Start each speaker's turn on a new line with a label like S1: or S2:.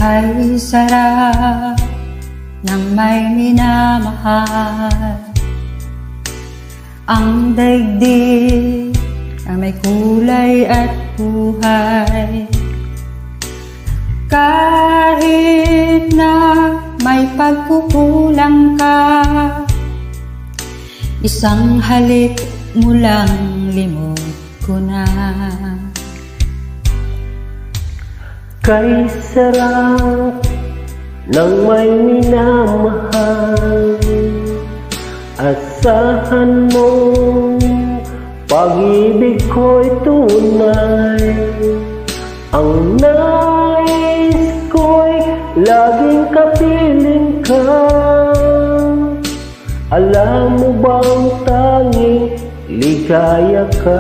S1: Kay sarap ng may minamahal, ang daigdig na may kulay at buhay. Kahit na may pagkukulang ka, isang halik mo lang limot ko na.
S2: Kay sarap ng may minamahal, asahan mong pag-ibig ko'y tunay. Ang nais ko'y laging kapiling ka. Alam mo bang tanging ligaya ka?